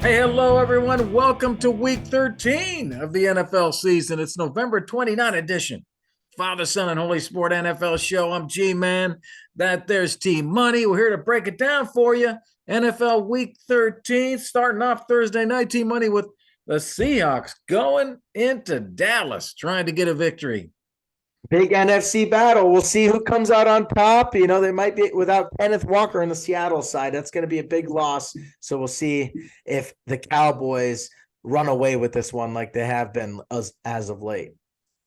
Hey, hello, everyone. Welcome to week 13 of the NFL season. It's November 29 edition. Father, Son, and Holy Sport NFL show. I'm G-Man. There's Team Money. We're here to break it down for you. NFL week 13, starting off Thursday night. Team Money with the Seahawks going into Dallas, trying to get a victory. Big NFC battle. We'll see who comes out on top. You know, they might be without Kenneth Walker on the Seattle side. That's going to be a big loss. So we'll see if the Cowboys run away with this one like they have been as of late.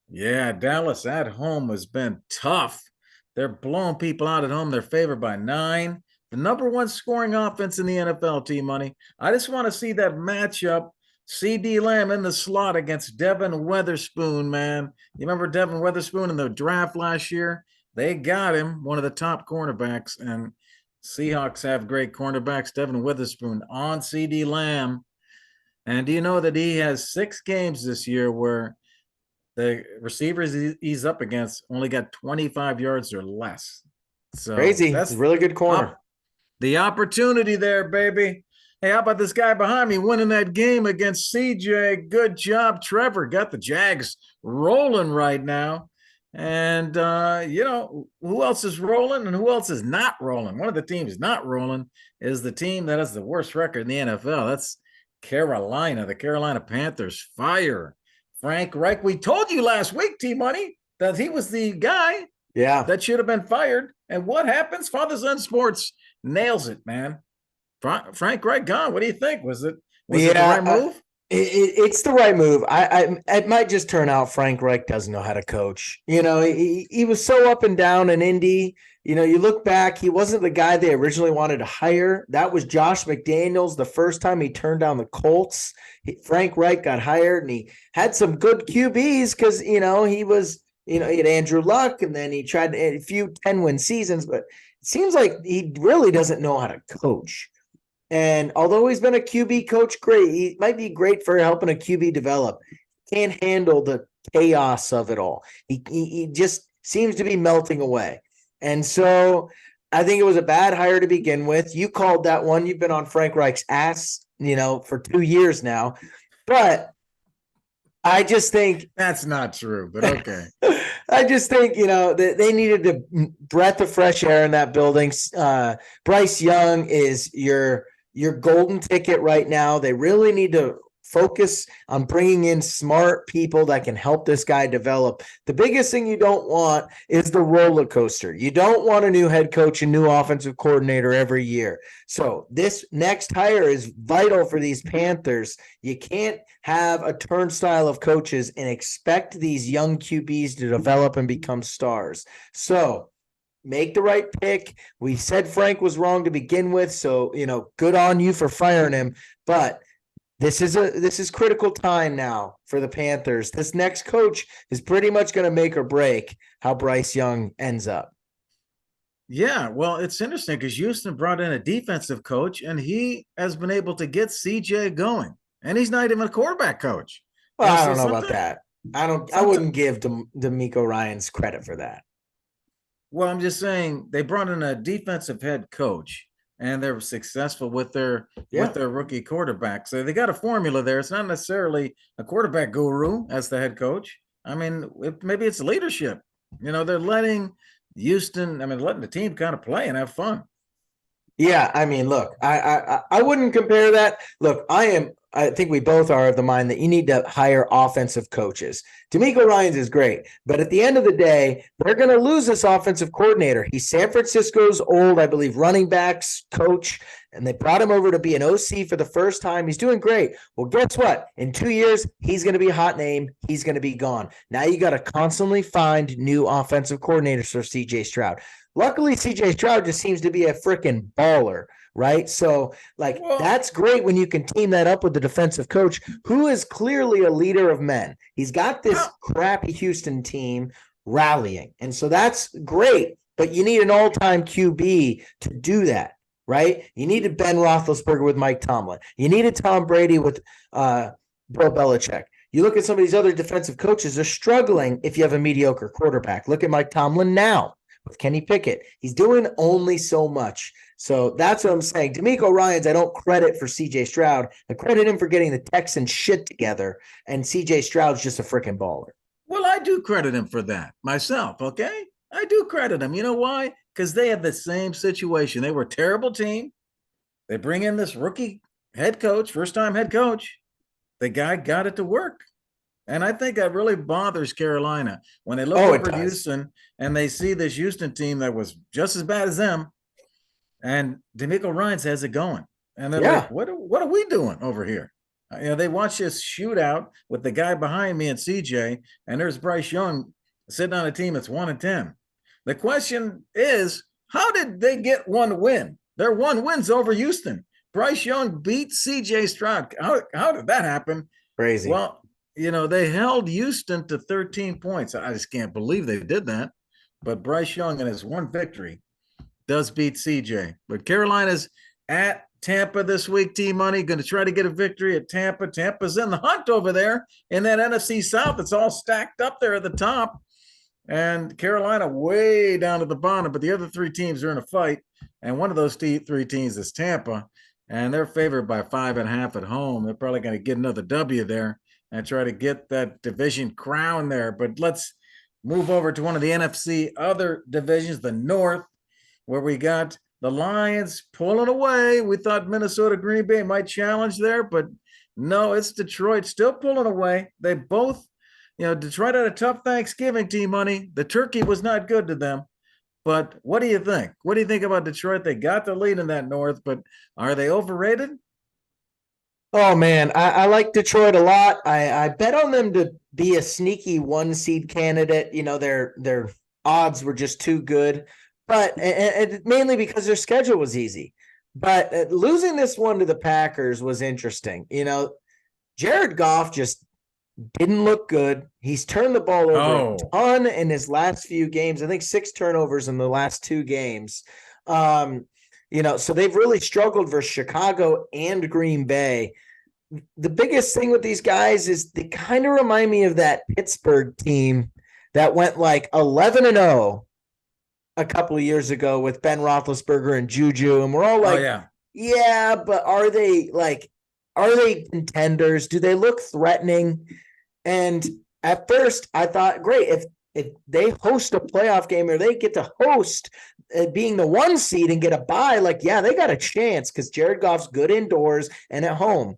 Yeah, Dallas at home has been tough. They're blowing people out at home. They're favored by 9. The number one scoring offense in the NFL, Team Money. I just want to see that matchup. CD Lamb in the slot against Devin Weatherspoon, man. You remember Devin Weatherspoon in the draft last year? They got him, one of the top cornerbacks, and Seahawks have great cornerbacks. Devin Weatherspoon on CD Lamb. And do you know that he has 6 games this year where the receivers he's up against only got 25 yards or less? So Crazy. that's Really good corner. the opportunity there, baby. Hey, how about this guy behind me winning that game against CJ? Good job, Trevor. Got the Jags rolling right now. And, who else is rolling and who else is not rolling? One of the teams not rolling is the team that has the worst record in the NFL. That's Carolina, the Carolina Panthers. Fire Frank Reich. We told you last week, T-Money, that he was the guy that should have been fired. And what happens? Father Son Sports nails it, man. Frank Reich gone. What do you think? Was it the right move? It's the right move. It might just turn out Frank Reich doesn't know how to coach. You know, he was so up and down in Indy. You know, you look back, he wasn't the guy they originally wanted to hire. That was Josh McDaniels the first time he turned down the Colts. Frank Reich got hired, and he had some good QBs because, he had Andrew Luck, and then he tried a few 10-win seasons, but it seems like he really doesn't know how to coach. And although he's been a QB coach, great, he might be great for helping a QB develop. Can't handle the chaos of it all. He just seems to be melting away. And so I think it was a bad hire to begin with. You called that one. You've been on Frank Reich's ass, for 2 years now. But I just think that's not true, but okay. I just think, they needed a breath of fresh air in that building. Bryce Young is your golden ticket right now. They really need to focus on bringing in smart people that can help this guy develop. The biggest thing you don't want is the roller coaster. You don't want a new head coach and new offensive coordinator every year. So this next hire is vital for these Panthers. You can't have a turnstile of coaches and expect these young QBs to develop and become stars. So make the right pick. We said Frank was wrong to begin with, so good on you for firing him. But this is critical time now for the Panthers. This next coach is pretty much going to make or break how Bryce Young ends up. Yeah, well, it's interesting because Houston brought in a defensive coach, and he has been able to get CJ going, and he's not even a quarterback coach. Well, I don't know about that. I wouldn't give DeMeco Ryans credit for that. Well, I'm just saying they brought in a defensive head coach, and they were successful with their rookie quarterback. So they got a formula there. It's not necessarily a quarterback guru as the head coach. I mean, maybe it's leadership. They're letting letting the team kind of play and have fun. Yeah, I mean, look, I wouldn't compare that. Look, I think we both are of the mind that you need to hire offensive coaches. DeMeco Ryans is great, but at the end of the day, they're going to lose this offensive coordinator. He's San Francisco's old, I believe, running backs coach, and they brought him over to be an OC for the first time. He's doing great. Well, guess what? In 2 years, he's going to be a hot name. He's going to be gone. Now you got to constantly find new offensive coordinators for CJ Stroud. Luckily, CJ Stroud just seems to be a freaking baller, right? So, that's great when you can team that up with the defensive coach, who is clearly a leader of men. He's got this crappy Houston team rallying, and so that's great, but you need an all-time QB to do that, right? You needed Ben Roethlisberger with Mike Tomlin. You needed Tom Brady with Bill Belichick. You look at some of these other defensive coaches, they're struggling if you have a mediocre quarterback. Look at Mike Tomlin now. with Kenny Pickett. He's doing only so much. So that's what I'm saying. DeMeco Ryans, I don't credit for CJ Stroud. I credit him for getting the Texans shit together. And CJ Stroud's just a freaking baller. Well, I do credit him for that myself, okay? I do credit him. You know why? Because they had the same situation. They were a terrible team. They bring in this rookie head coach, first time head coach. The guy got it to work. And I think that really bothers Carolina when they look over at Houston and they see this Houston team that was just as bad as them. And DeMeco Ryans has it going. And they're like, what are we doing over here? They watch this shootout with the guy behind me and CJ, and there's Bryce Young sitting on a team that's 1-10. The question is, how did they get one win? Their one wins over Houston. Bryce Young beat CJ Stroud. How did that happen? Crazy. Well, they held Houston to 13 points. I just can't believe they did that. But Bryce Young in his one victory does beat CJ. But Carolina's at Tampa this week, T-Money, going to try to get a victory at Tampa. Tampa's in the hunt over there in that NFC South. It's all stacked up there at the top. And Carolina way down at the bottom. But the other three teams are in a fight. And one of those three teams is Tampa. And they're favored by 5.5 at home. They're probably going to get another W there and try to get that division crown there. But let's move over to one of the NFC other divisions, the North, where we got the Lions pulling away. We thought Minnesota, Green Bay might challenge there, but no, it's Detroit still pulling away. They both, Detroit had a tough Thanksgiving, T-Money. The turkey was not good to them. But what do you think? What do you think about Detroit? They got the lead in that North, but are they overrated? Oh man, I like Detroit a lot. I bet on them to be a sneaky 1-seed candidate. Their odds were just too good, but and mainly because their schedule was easy. But losing this one to the Packers was interesting. Jared Goff just didn't look good. He's turned the ball over a ton in his last few games. I think 6 turnovers in the last 2 games. So they've really struggled versus Chicago and Green Bay. The biggest thing with these guys is they kind of remind me of that Pittsburgh team that went like 11-0 a couple of years ago with Ben Roethlisberger and Juju. And we're all like, yeah, but are they contenders? Do they look threatening? And at first I thought, great, if they host a playoff game or they get to host being the 1 seed and get a bye, they got a chance because Jared Goff's good indoors and at home.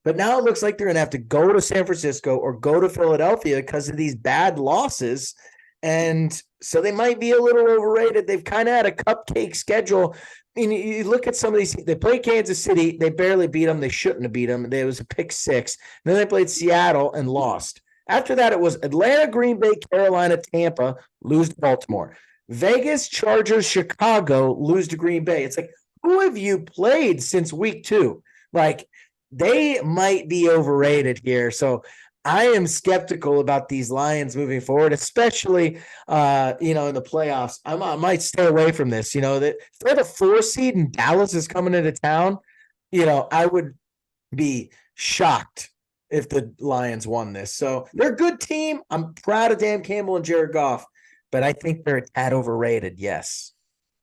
But now it looks like they're going to have to go to San Francisco or go to Philadelphia because of these bad losses. And so they might be a little overrated. They've kind of had a cupcake schedule. You look at some of these, they played Kansas City. They barely beat them. They shouldn't have beat them. There was a pick 6. Then they played Seattle and lost. After that, it was Atlanta, Green Bay, Carolina, Tampa, lose to Baltimore. Vegas, Chargers, Chicago, lose to Green Bay. It's like, who have you played since week 2? They might be overrated here. So I am skeptical about these Lions moving forward, especially, in the playoffs. I might stay away from this. That if they're the 4 seed and Dallas is coming into town, I would be shocked if the Lions won this. So they're a good team. I'm proud of Dan Campbell and Jared Goff, but I think they're a tad overrated. Yes.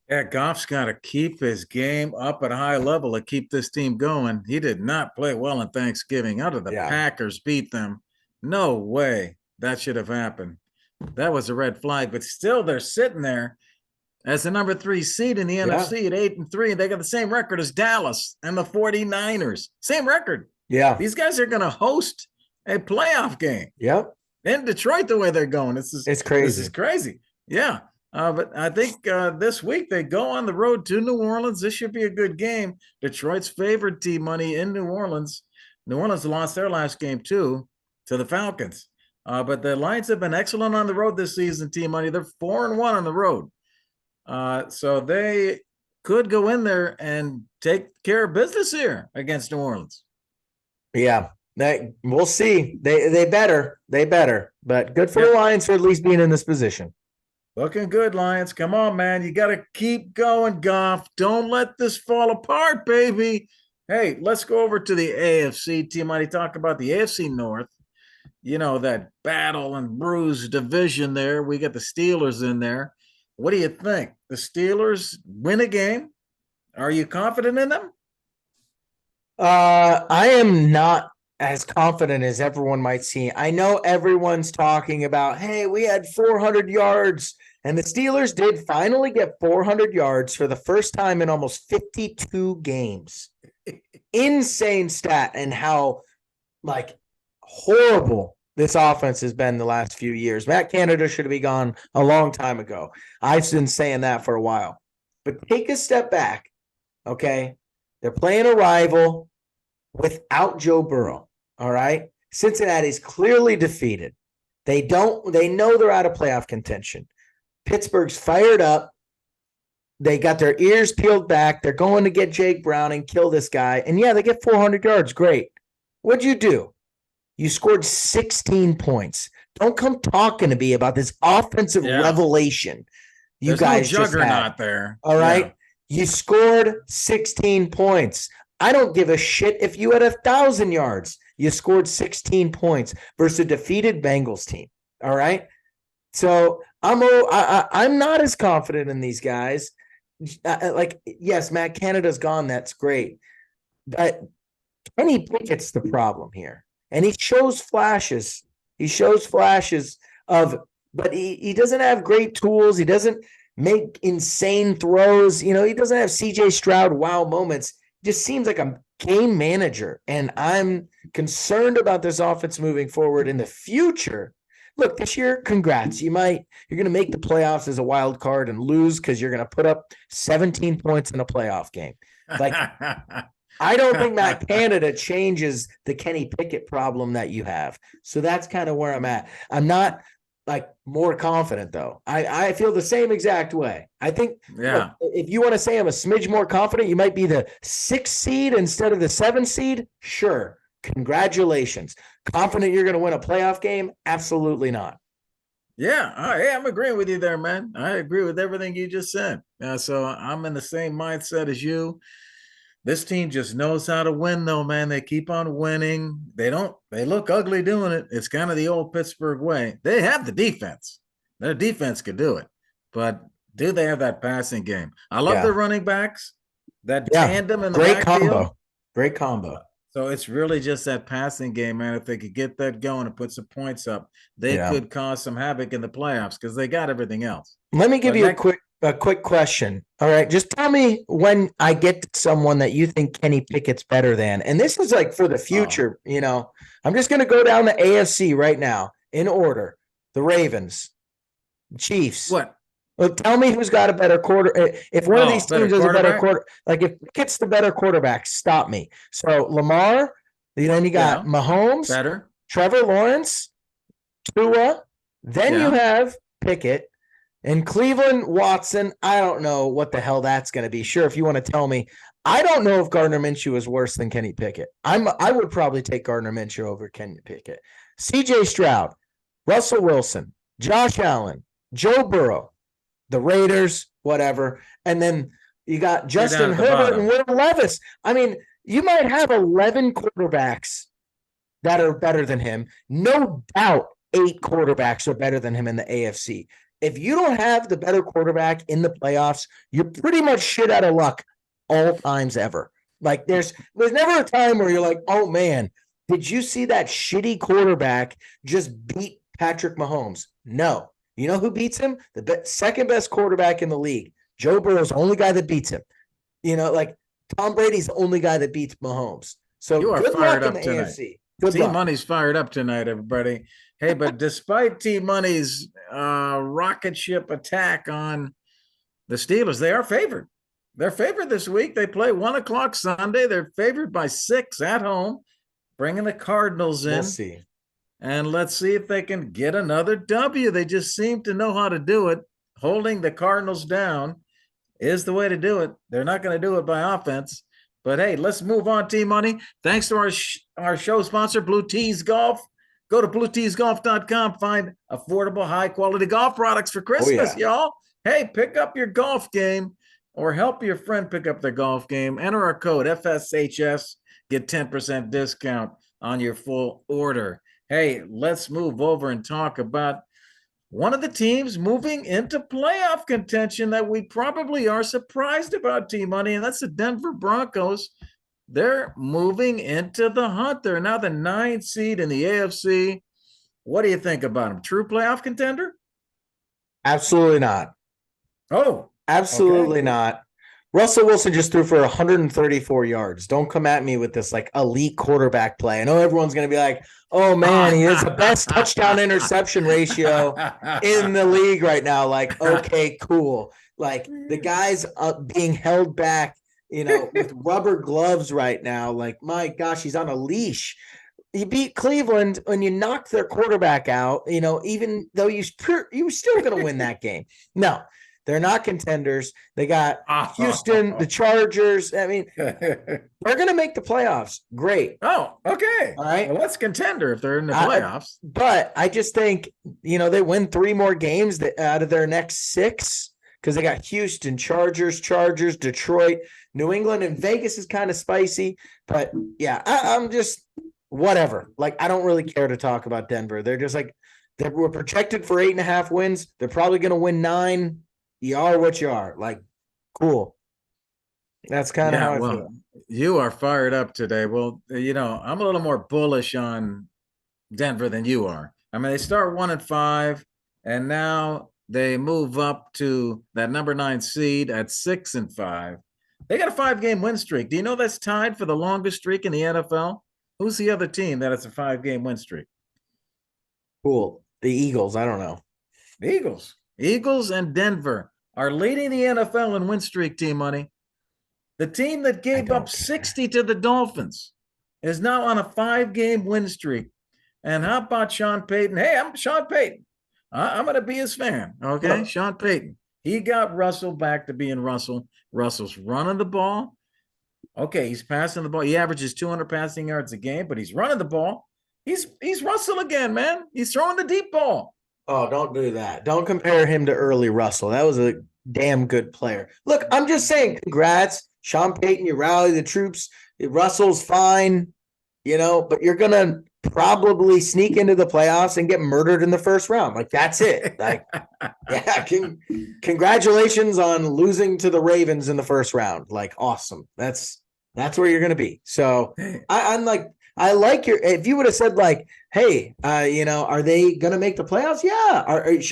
Yeah, Goff's got to keep his game up at a high level to keep this team going. He did not play well in Thanksgiving. How did the Packers beat them? No way that should have happened. That was a red flag, but still they're sitting there as the number 3 seed in the NFC at 8-3, and they got the same record as Dallas and the 49ers. Same record. Yeah. These guys are going to host a playoff game. Yep. In Detroit, the way they're going. It's crazy. This is crazy. Yeah. But I think this week they go on the road to New Orleans. This should be a good game. Detroit's favored T-Money in New Orleans. New Orleans lost their last game, too, to the Falcons. But the Lions have been excellent on the road this season, T-Money. They're 4-1 on the road. So they could go in there and take care of business here against New Orleans. Yeah, we'll see. They better. But good for the Lions for at least being in this position. Looking good, Lions. Come on, man. You got to keep going, Goff. Don't let this fall apart, baby. Hey, let's go over to the AFC. T-Money, talk about the AFC North. That battle and bruise division there. We got the Steelers in there. What do you think? The Steelers win a game? Are you confident in them? I am not as confident as everyone might seem. I know everyone's talking about, hey, we had 400 yards, and the Steelers did finally get 400 yards for the first time in almost 52 games. Insane stat, and how like horrible this offense has been the last few years. Matt Canada should have been gone a long time ago. I've been saying that for a while. But take a step back, okay? They're playing a rival without Joe Burrow. All right. Cincinnati's clearly defeated. They know they're out of playoff contention. Pittsburgh's fired up. They got their ears peeled back. They're going to get Jake Browning, kill this guy. And yeah, they get 400 yards. Great. What'd you do? You scored 16 points. Don't come talking to me about this offensive revelation you There's guys no just had. juggernaut there. All right. Yeah. You scored 16 points. I don't give a shit if you had 1,000 yards. You scored 16 points versus a defeated Bengals team. All right. So I'm not as confident in these guys. Yes, Matt Canada's gone. That's great. But Kenny Pickett's the problem here. And he shows flashes. But he doesn't have great tools. He doesn't make insane throws. He doesn't have CJ Stroud wow moments. He just seems like a game manager. And I'm concerned about this offense moving forward in the future. Look, this year, congrats. You're going to make the playoffs as a wild card and lose because you're going to put up 17 points in a playoff game. Like, I don't think Matt Canada changes the Kenny Pickett problem that you have. So that's kind of where I'm at. I'm not more confident though. I feel the same exact way. I think look, if you want to say I'm a smidge more confident, you might be the 6th seed instead of the 7th seed. Sure. Congratulations. Confident you're going to win a playoff game? Absolutely not. Yeah, I'm agreeing with you there, man. I agree with everything you just said. So I'm in the same mindset as you. This team just knows how to win, though, man. They keep on winning. They look ugly doing it. It's kind of the old Pittsburgh way. They have the defense. Their defense could do it. But do they have that passing game? I love their running backs. That tandem in the backfield. Great combo. So it's really just that passing game, man. If they could get that going and put some points up, they could cause some havoc in the playoffs because they got everything else. Let me give you a quick question. All right. Just tell me when I get to someone that you think Kenny Pickett's better than. And this is for the future. I'm just going to go down the AFC right now in order. The Ravens, Chiefs. What? Well, tell me who's got a better quarter. If one of these teams has a better quarter, if Pickett's the better quarterback, stop me. So Lamar, then you got Mahomes, better. Trevor Lawrence, Tua. Then you have Pickett. And Cleveland, Watson, I don't know what the hell that's going to be. Sure, if you want to tell me. I don't know if Gardner Minshew is worse than Kenny Pickett. I would probably take Gardner Minshew over Kenny Pickett. CJ Stroud, Russell Wilson, Josh Allen, Joe Burrow, the Raiders, whatever. And then you got Justin Herbert and Will Levis. I mean, you might have 11 quarterbacks that are better than him. No doubt 8 quarterbacks are better than him in the AFC. If you don't have the better quarterback in the playoffs, you're pretty much shit out of luck all times ever. There's never a time where you're like, oh man, did you see that shitty quarterback just beat Patrick Mahomes? No. You know who beats him? The second best quarterback in the league. Joe Burrow's the only guy that beats him. Tom Brady's the only guy that beats Mahomes. So you are good fired luck up in the tonight. AFC. Good Team luck. Money's fired up tonight, everybody. Hey, but despite Team Money's rocket ship attack on the Steelers, they are favored. They're favored this week. They play 1:00 Sunday. They're favored by 6 at home, bringing the Cardinals in. We'll see. And let's see if they can get another W. They just seem to know how to do it. Holding the Cardinals down is the way to do it. They're not going to do it by offense. But hey, let's move on, Team Money. Thanks to our show sponsor, Blue Tees Golf. Go to blueteesgolf.com. Find affordable, high-quality golf products for Christmas, y'all. Hey, pick up your golf game or help your friend pick up their golf game. Enter our code FSHS. Get 10% discount on your full order. Hey, let's move over and talk about one of the teams moving into playoff contention that we probably are surprised about, T-Money, and that's the Denver Broncos. They're moving into the hunt. They're now the 9th seed in the AFC. What do you think about them? True playoff contender? Absolutely not. Oh, okay. Absolutely not. Russell Wilson just threw for 134 yards. Don't come at me with this like elite quarterback play. I know everyone's going to be like, oh man, he has the best touchdown interception ratio in the league right now. Like, okay, cool. Like the guy's being held back, with rubber gloves right now. Like, my gosh, he's on a leash. You beat Cleveland and you knocked their quarterback out, even though you were still going to win that game. No, they're not contenders. They got Houston, the Chargers. I mean, they're going to make the playoffs. Great. Oh, okay. All right. Well, that's contender if they're in the playoffs. But I just think, they win 3 more games out of their next 6 because they got Houston, Chargers, Detroit, New England, and Vegas is kind of spicy. But yeah, I'm just whatever. Like, I don't really care to talk about Denver. They're just like, they were projected for 8.5 wins. They're probably going to win 9. You are what you are. Like, cool. That's kind of how I feel. You are fired up today. Well, I'm a little more bullish on Denver than you are. I mean, they start 1-5, and now they move up to that number 9 seed at 6-5. They got a 5-game win streak. Do you know that's tied for the longest streak in the NFL? Who's the other team that has a 5-game win streak? Cool. The Eagles. I don't know. The Eagles. Eagles and Denver are leading the NFL in win streak, T-Money. The team that gave up 60 to the Dolphins is now on a 5-game win streak. And how about Sean Payton? Hey, I'm Sean Payton. I'm going to be his fan, okay? Look. Sean Payton. He got Russell back to being Russell. Russell's running the ball. Okay, he's passing the ball. He averages 200 passing yards a game, but he's running the ball. He's Russell again, man. He's throwing the deep ball. Oh, don't do that. Don't compare him to early Russell. That was a damn good player. Look, I'm just saying, congrats. Sean Payton, you rally the troops. Russell's fine, but you're going to probably sneak into the playoffs and get murdered in the first round. Like, that's it. Like, yeah, congratulations on losing to the Ravens in the first round. Like, awesome. That's where you're going to be. So I'm like, I like if you would have said like, hey, are they going to make the playoffs? Yeah.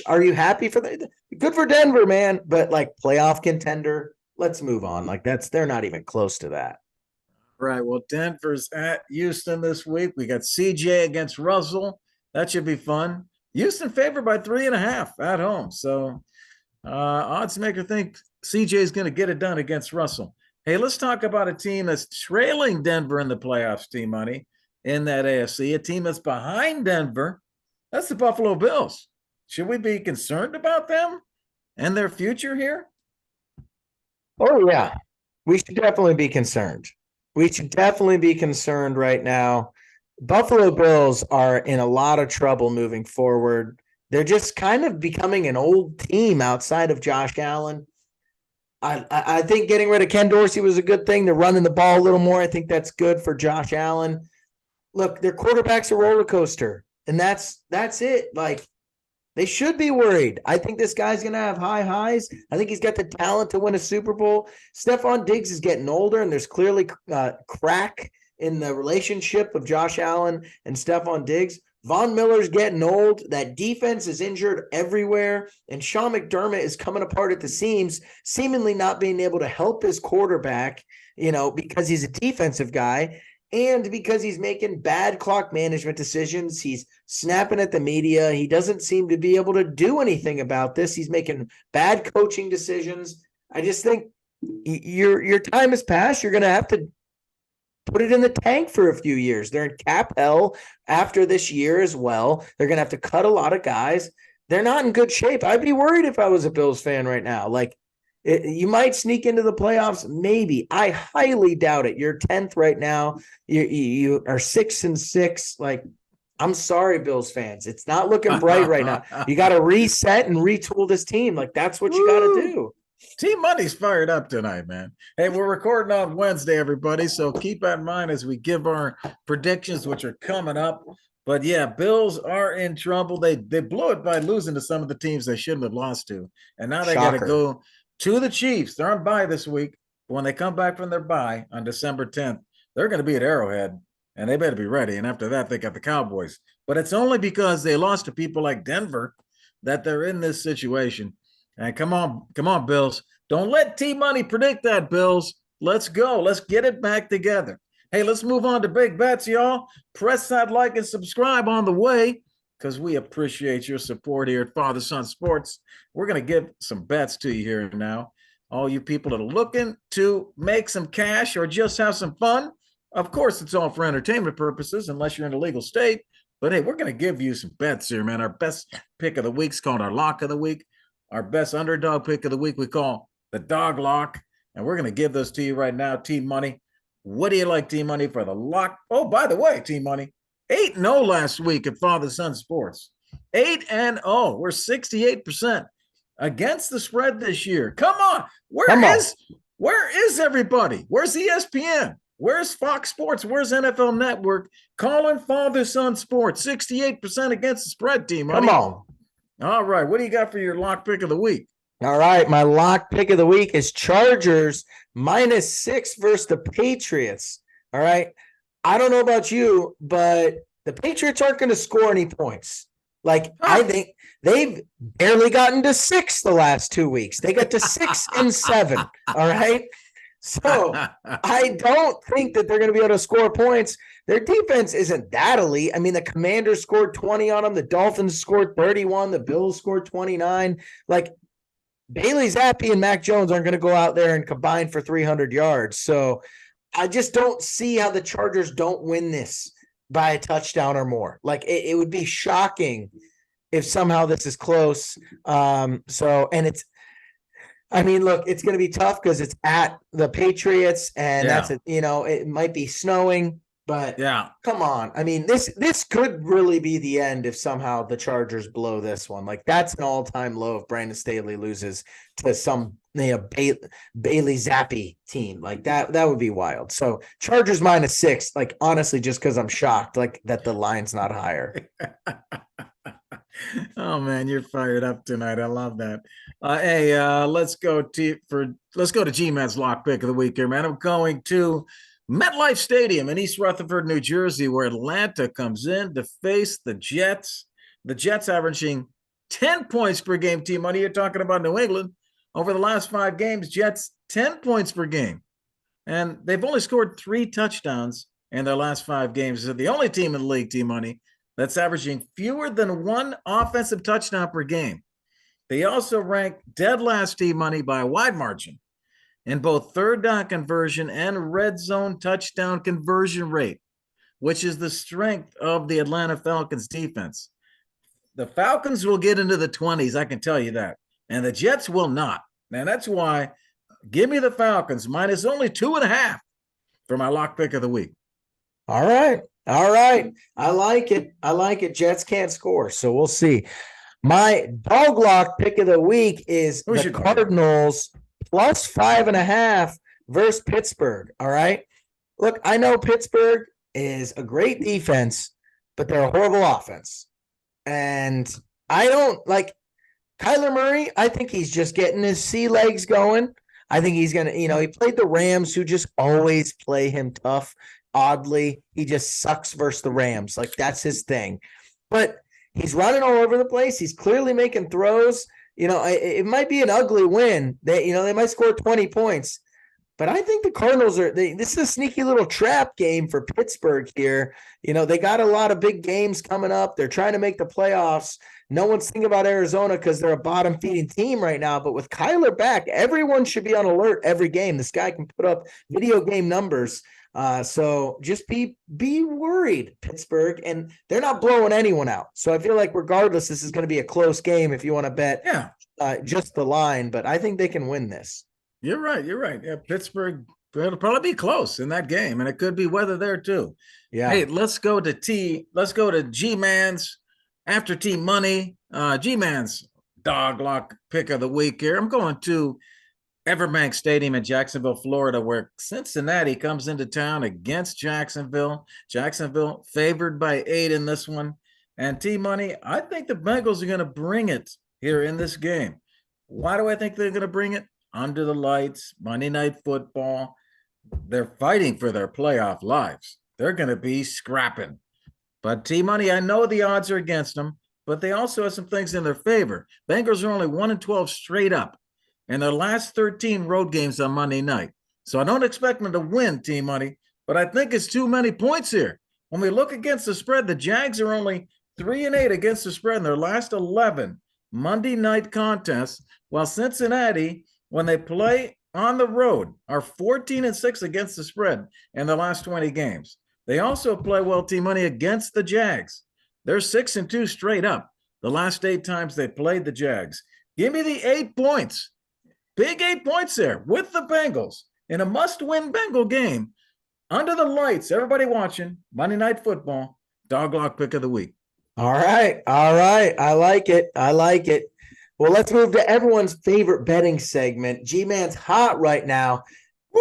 Are you happy for that? Good for Denver, man. But like, playoff contender, let's move on. Like, they're not even close to that. Right. Well, Denver's at Houston this week. We got CJ against Russell. That should be fun. Houston favored by 3.5 at home. So odds maker think CJ is going to get it done against Russell. Hey, let's talk about a team that's trailing Denver in the playoffs, T-Money, in that AFC. A team that's behind Denver. That's the Buffalo Bills. Should we be concerned about them and their future here? Oh, yeah. We should definitely be concerned. We should definitely be concerned right now. Buffalo Bills are in a lot of trouble moving forward. They're just kind of becoming an old team outside of Josh Allen. I think getting rid of Ken Dorsey was a good thing. They're running the ball a little more. I think that's good for Josh Allen. Look, their quarterback's a roller coaster, and that's it. Like, they should be worried. I think this guy's going to have high highs. I think he's got the talent to win a Super Bowl. Stephon Diggs is getting older, and there's clearly crack in the relationship of Josh Allen and Stephon Diggs. Von Miller's getting old. That defense is injured everywhere. And Sean McDermott is coming apart at the seams, seemingly not being able to help his quarterback, because he's a defensive guy. And because he's making bad clock management decisions, he's snapping at the media. He doesn't seem to be able to do anything about this. He's making bad coaching decisions. I just think your time has passed. You're going to have to put it in the tank for a few years. They're in cap hell after this year as well. They're going to have to cut a lot of guys. They're not in good shape. I'd be worried if I was a Bills fan right now. Like, you might sneak into the playoffs, maybe. I highly doubt it. You're 10th right now. You are 6-6. Like, I'm sorry, Bills fans. It's not looking bright right now. You got to reset and retool this team. Like, that's what you got to do. Team Money's fired up tonight, man. Hey, we're recording on Wednesday, everybody. So keep that in mind as we give our predictions, which are coming up. But yeah, Bills are in trouble. They blew it by losing to some of the teams they shouldn't have lost to. And now they got to Shocker. go to the Chiefs. They're on bye this week. But when they come back from their bye on December 10th, they're going to be at Arrowhead and they better be ready. And after that, they got the Cowboys. But it's only because they lost to people like Denver that they're in this situation. And come on, Bills. Don't let T Money predict that, Bills. Let's go. Let's get it back together. Hey, let's move on to big bets, y'all. Press that like and subscribe on the way because we appreciate your support here at Father Son Sports. We're going to give some bets to you here now. All you people that are looking to make some cash or just have some fun, of course, it's all for entertainment purposes, unless you're in a legal state. But hey, we're going to give you some bets here, man. Our best pick of the week is called our lock of the week. Our best underdog pick of the week we call the dog lock. And we're going to give those to you right now, Team Money. What do you like, Team Money, for the lock? Oh, by the way, Team Money, 8-0 last week at Father Son Sports. 8-0. We're 68% against the spread this year. Come on. Where is everybody? Where's ESPN? Where's Fox Sports? Where's NFL Network? Calling Father Son Sports. 68% against the spread, Team Money. Come on. All right. What do you got for your lock pick of the week? All right. My lock pick of the week is Chargers -6 versus the Patriots. All right. I don't know about you, but the Patriots aren't going to score any points. Like, I think they've barely gotten to 6 the last 2 weeks. They got to 6 and 7. All right. So I don't think that they're going to be able to score points. Their defense isn't that elite. I mean, the Commanders scored 20 on them. The Dolphins scored 31. The Bills scored 29. Like, Bailey Zappi and Mac Jones aren't going to go out there and combine for 300 yards. So I just don't see how the Chargers don't win this by a touchdown or more. Like, it would be shocking if somehow this is close. And look, it's going to be tough because it's at the Patriots, and it might be snowing, but yeah, come on. I mean, this could really be the end if somehow the Chargers blow this one. Like, that's an all-time low if Brandon Staley loses to some Bailey Zappi team. Like, that would be wild. So Chargers -6, like, honestly, just because I'm shocked, like, that the line's not higher. Oh man, you're fired up tonight. I love that. Let's go to G-Man's lock pick of the week here, man. I'm going to MetLife Stadium in East Rutherford, New Jersey, where Atlanta comes in to face the Jets. The Jets averaging 10 points per game. Team Money, you're talking about New England. Over the last 5 games, Jets 10 points per game. And they've only scored 3 touchdowns in their last 5 games. They're the only team in the league, Team Money, that's averaging fewer than 1 offensive touchdown per game. They also rank dead last, Team Money, by a wide margin in both third down conversion and red zone touchdown conversion rate, which is the strength of the Atlanta Falcons defense. The Falcons will get into the 20s, I can tell you that, and the Jets will not. And that's why give me the Falcons minus only 2.5 for my lock pick of the week. All right. I like it. Jets can't score, so we'll see. My dog lock pick of the week is the Cardinals +5.5 versus Pittsburgh. All right. Look, I know Pittsburgh is a great defense, but they're a horrible offense. And I don't like Kyler Murray. I think he's just getting his sea legs going. I think he's going to, he played the Rams, who just always play him tough. Oddly, he just sucks versus the Rams. Like, that's his thing. But he's running all over the place. He's clearly making throws. It might be an ugly win. They might score 20 points. But I think the Cardinals this is a sneaky little trap game for Pittsburgh here. They got a lot of big games coming up. They're trying to make the playoffs. No one's thinking about Arizona because they're a bottom-feeding team right now. But with Kyler back, everyone should be on alert every game. This guy can put up video game numbers. So just be worried, Pittsburgh, and they're not blowing anyone out. So I feel like regardless, this is going to be a close game if you want to bet just the line, but I think they can win this. You're right. Yeah, Pittsburgh, it'll probably be close in that game, and it could be weather there too. Yeah. Hey, let's go to G-Man's after Team Money. G-Man's dog lock pick of the week here. I'm going to Everbank Stadium in Jacksonville, Florida, where Cincinnati comes into town against Jacksonville. Jacksonville favored by 8 in this one. And T-Money, I think the Bengals are going to bring it here in this game. Why do I think they're going to bring it? Under the lights, Monday Night Football. They're fighting for their playoff lives. They're going to be scrapping. But T-Money, I know the odds are against them, but they also have some things in their favor. Bengals are only 1-12 straight up in their last 13 road games on Monday night. So I don't expect them to win, T-Money, but I think it's too many points here. When we look against the spread, the Jags are only 3-8 against the spread in their last 11 Monday night contests, while Cincinnati, when they play on the road, are 14-6 against the spread in the last 20 games. They also play well, T-Money, against the Jags. They're 6-2 straight up the last 8 times they played the Jags. Give me the 8 points. Big 8 points there with the Bengals in a must-win Bengal game. Under the lights, everybody watching Monday Night Football. Dog lock pick of the week. All right. I like it. Well, let's move to everyone's favorite betting segment. G-Man's hot right now,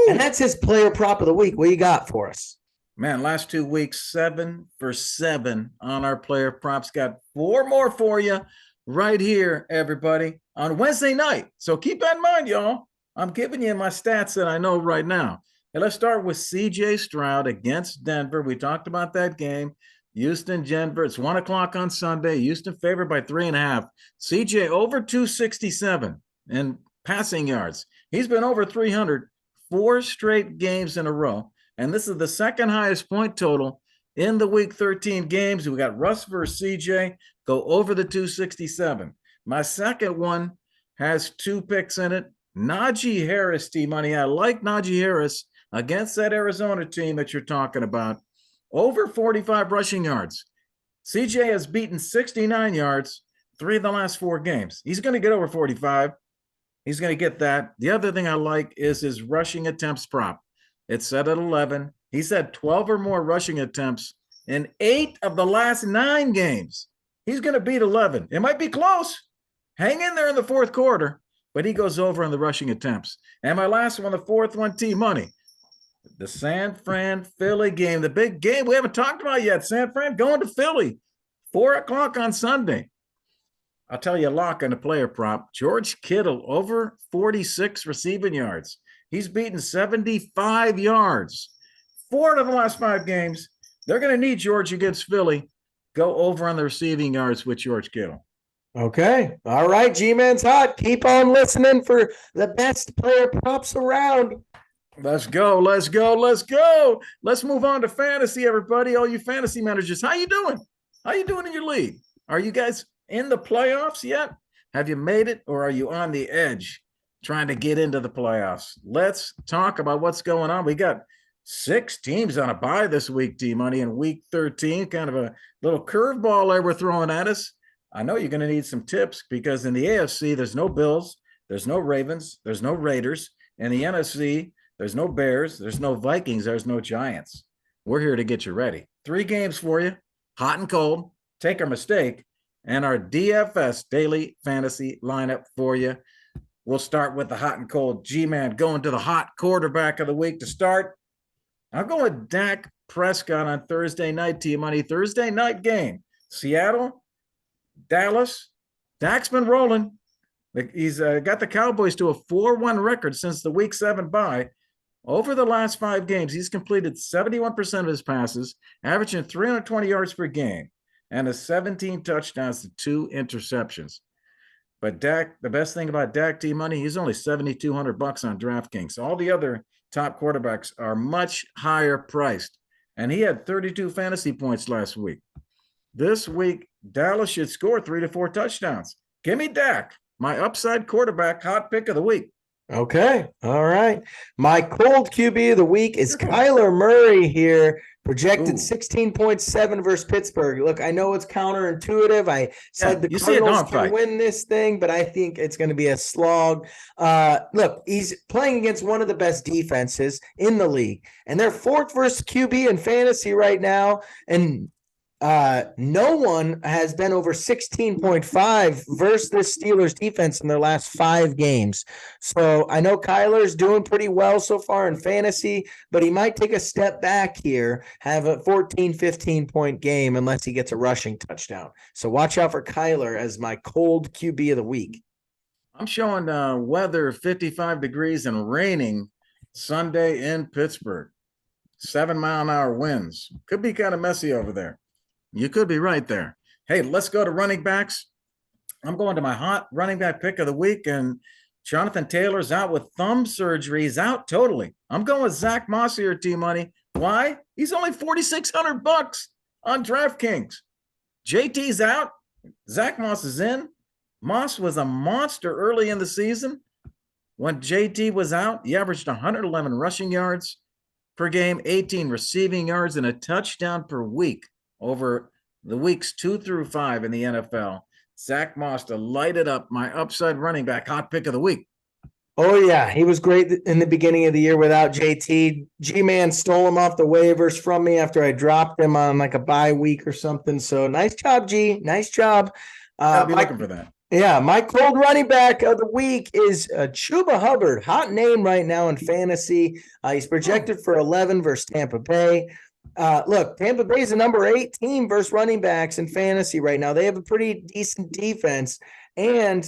and that's his player prop of the week. What you got for us? Man, last 2 weeks, 7 for 7 on our player props. Got 4 more for you right here, everybody, on Wednesday night. So keep that in mind, y'all. I'm giving you my stats that I know right now. And let's start with C.J. Stroud against Denver. We talked about that game. Houston, Denver. It's 1 o'clock on Sunday. Houston favored by 3.5. C.J. over 267 in passing yards. He's been over 300 4 straight games in a row. And this is the second highest point total in the week 13 games. We got Russ versus CJ go over the 267. My second one has 2 picks in it. Najee Harris, T-Money. I like Najee Harris against that Arizona team that you're talking about. Over 45 rushing yards. CJ has beaten 69 yards 3 of the last 4 games. He's going to get over 45. He's going to get that. The other thing I like is his rushing attempts prop. It's set at 11. He's had 12 or more rushing attempts in 8 of the last 9 games. He's going to beat 11. It might be close. Hang in there in the fourth quarter, but he goes over on the rushing attempts. And my last one, the fourth one, T-Money. The San Fran Philly game, the big game we haven't talked about yet. San Fran going to Philly, 4 o'clock on Sunday. I'll tell you a lock on the player prop. George Kittle over 46 receiving yards. He's beaten 75 yards. 4 of the last 5 games. They're going to need George against Philly. Go over on the receiving yards with George Kittle. Okay. All right. G-Man's hot. Keep on listening for the best player props around. Let's go. Let's move on to fantasy, everybody. All you fantasy managers, how you doing? How you doing in your league? Are you guys in the playoffs yet? Have you made it, or are you on the edge trying to get into the playoffs? Let's talk about what's going on. We got 6 teams on a bye this week, T-Money, in week 13. Kind of a little curveball there we're throwing at us. I know you're going to need some tips because in the AFC, there's no Bills, there's no Ravens, there's no Raiders. In the NFC, there's no Bears, there's no Vikings, there's no Giants. We're here to get you ready. 3 games for you, hot and cold, take our mistake, and our DFS daily fantasy lineup for you. We'll start with the hot and cold. G-Man going to the hot quarterback of the week to start. I'll go with Dak Prescott on Thursday night, T-Money. Thursday night game. Seattle, Dallas. Dak's been rolling. He's got the Cowboys to a 4-1 record since the week 7 bye. Over the last 5 games, he's completed 71% of his passes, averaging 320 yards per game, and has 17 touchdowns to 2 interceptions. But Dak, the best thing about Dak, T-Money, he's only $7,200 on DraftKings. All the other top quarterbacks are much higher priced, and he had 32 fantasy points last week. This week, Dallas should score 3 to 4 touchdowns. Give me Dak, my upside quarterback hot pick of the week. Okay. All right. My cold QB of the week is Kyler Murray here, projected 16.7 versus Pittsburgh. Look, I know it's counterintuitive. I said the Cardinals can win this thing, but I think it's going to be a slog. Look, he's playing against one of the best defenses in the league, and they're 4th versus QB in fantasy right now. And No one has been over 16.5 versus this Steelers defense in their last 5 games. So I know Kyler's doing pretty well so far in fantasy, but he might take a step back here, have a 14, 15-point game unless he gets a rushing touchdown. So watch out for Kyler as my cold QB of the week. I'm showing weather 55 degrees and raining Sunday in Pittsburgh. 7-mile-an-hour winds. Could be kind of messy over there. You could be right there. Hey, let's go to running backs. I'm going to my hot running back pick of the week, and Jonathan Taylor's out with thumb surgery. He's out totally. I'm going with Zach Moss here, T-Money. Why? He's only $4,600 on DraftKings. JT's out. Zach Moss is in. Moss was a monster early in the season. When JT was out, he averaged 111 rushing yards per game, 18 receiving yards, and a touchdown per week over the weeks 2 through 5 in the NFL. Zach Moss to light it up, my upside running back, hot pick of the week. Oh, yeah. He was great in the beginning of the year without JT. G-Man stole him off the waivers from me after I dropped him on like a bye week or something. So nice job, G. Nice job. I'll be looking for that. Yeah, my cold running back of the week is Chuba Hubbard, hot name right now in fantasy. He's projected for 11 versus Tampa Bay. Look, Tampa Bay is the number 8 team versus running backs in fantasy right now. They have a pretty decent defense, and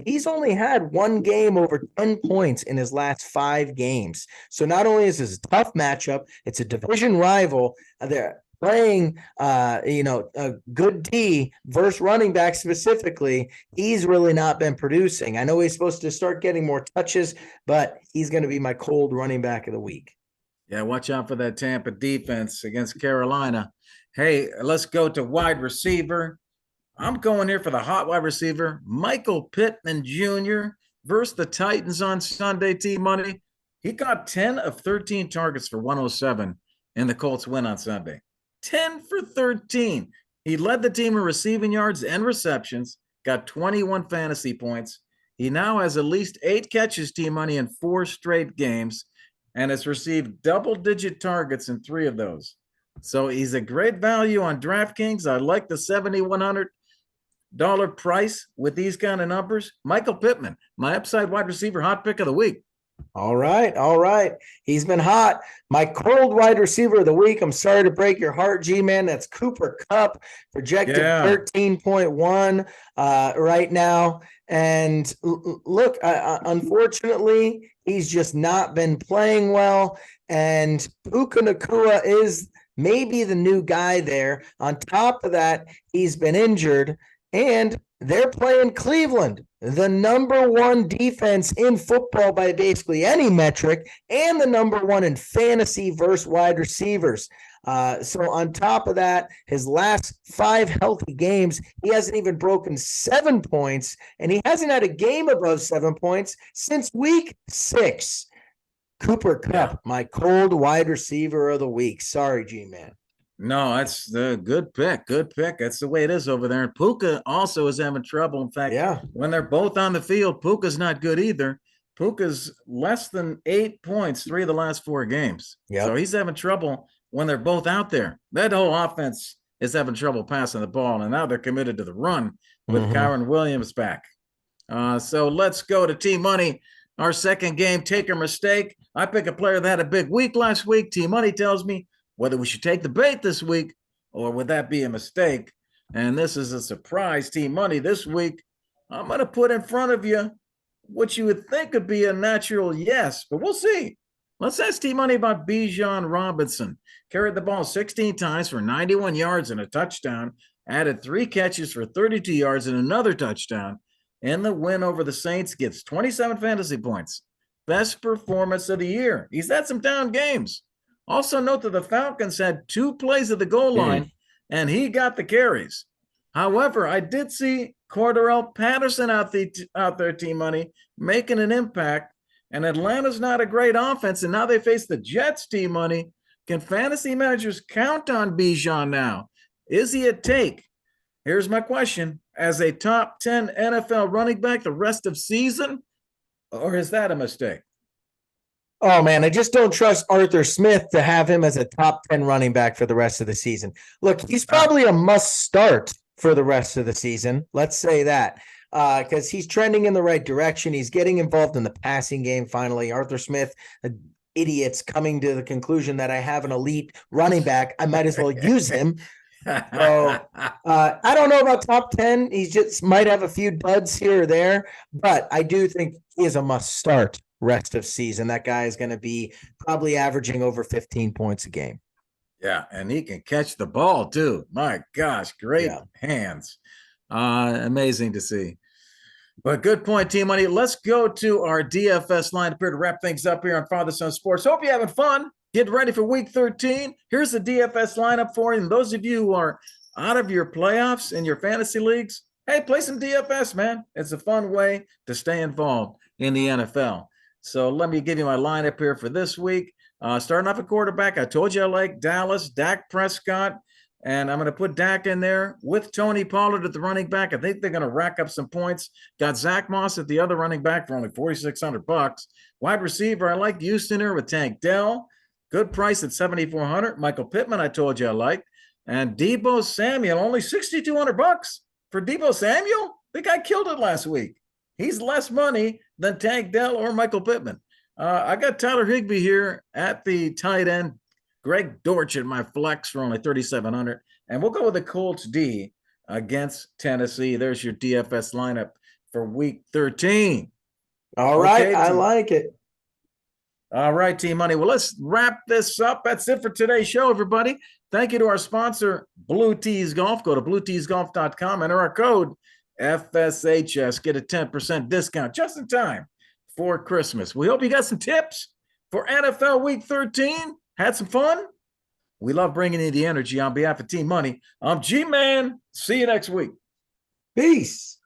he's only had 1 game over 10 points in his last 5 games. So not only is this a tough matchup, it's a division rival. They're playing, a good D versus running back specifically. He's really not been producing. I know he's supposed to start getting more touches, but he's going to be my cold running back of the week. Yeah, watch out for that Tampa defense against Carolina. Hey, let's go to wide receiver. I'm going here for the hot wide receiver, Michael Pittman Jr. versus the Titans on Sunday, T-Money. He got 10 of 13 targets for 107 in the Colts win on Sunday. 10 for 13. He led the team in receiving yards and receptions, got 21 fantasy points. He now has at least 8 catches, T-Money, in 4 straight games, and has received double-digit targets in 3 of those. So he's a great value on DraftKings. I like the $7,100 price with these kind of numbers. Michael Pittman, my upside wide receiver, hot pick of the week. All right. He's been hot. My cold wide receiver of the week. I'm sorry to break your heart, G-Man. That's Cooper Kupp, projected 13.1 right now. And look, unfortunately, he's just not been playing well. And Puka Nacua is maybe the new guy there. On top of that, he's been injured. And they're playing Cleveland, the number 1 defense in football by basically any metric, and the number 1 in fantasy versus wide receivers. So on top of that, his last 5 healthy games, he hasn't even broken 7 points, and he hasn't had a game above 7 points since week 6. Cooper Kupp, my cold wide receiver of the week. Sorry, G-Man. No, that's the good pick. Good pick. That's the way it is over there. And Puka also is having trouble. In fact, when they're both on the field, Puka's not good either. Puka's less than 8 points 3 of the last 4 games. So he's having trouble when they're both out there. That whole offense is having trouble passing the ball, and now they're committed to the run with Kyron Williams back. So let's go to T-Money. Our second game, take or mistake. I pick a player that had a big week last week. T-Money tells me whether we should take the bait this week or would that be a mistake. And this is a surprise, T-Money. This week, I'm going to put in front of you what you would think would be a natural yes, but we'll see. Let's ask T-Money about Bijan Robinson. Carried the ball 16 times for 91 yards and a touchdown, added 3 catches for 32 yards and another touchdown. In the win over the Saints, gets 27 fantasy points. Best performance of the year. He's had some down games. Also note that the Falcons had 2 plays at the goal line, and he got the carries. However, I did see Cordarrelle Patterson out there, T-Money, making an impact, and Atlanta's not a great offense, and now they face the Jets, T-Money. Can fantasy managers count on Bijan now? Is he a take? Here's my question. As a top 10 NFL running back the rest of season, or is that a mistake? Oh man, I just don't trust Arthur Smith to have him as a top 10 running back for the rest of the season. Look, he's Ah, probably a must start for the rest of the season. Let's say that. Because he's trending in the right direction. He's getting involved in the passing game finally. Arthur Smith, idiots coming to the conclusion that I have an elite running back. I might as well use him. So I don't know about top 10. He just might have a few duds here or there, but I do think he is a must start rest of season. That guy is going to be probably averaging over 15 points a game. yeah, and he can catch the ball too. My gosh, great Yeah. hands. Amazing to see. But good point, Team Money. Let's go to our DFS lineup here to wrap things up here on Father Son Sports. Hope you're having fun. Get ready for week 13. Here's the DFS lineup for you. And those of you who are out of your playoffs in your fantasy leagues, hey, play some DFS, man. It's a fun way to stay involved in the NFL. So let me give you my lineup here for this week. Starting off at quarterback, I told you I like Dallas, Dak Prescott, and I'm going to put Dak in there with Tony Pollard at the running back. I think they're going to rack up some points. Got Zach Moss at the other running back for only $4,600. Wide receiver, I like Houston here with Tank Dell. Good price at $7,400. Michael Pittman, I told you I like. And Debo Samuel, only $6,200 for Debo Samuel. The guy killed it last week. He's less money than Tank Dell or Michael Pittman. I got Tyler Higbee here at the tight end. Greg Dortch at my flex for only $3,700. And we'll go with the Colts D against Tennessee. There's your DFS lineup for week 13. All right. Okay, I like it. all right, Team Money. Well, let's wrap this up. That's it for today's show, everybody. Thank you to our sponsor, Blue Tees Golf. Go to blueteesgolf.com, enter our code FSHS. Get a 10% discount just in time for Christmas. We hope you got some tips for NFL Week 13. Had some fun? We love bringing you the energy on behalf of Team Money. I'm G-Man. See you next week. Peace.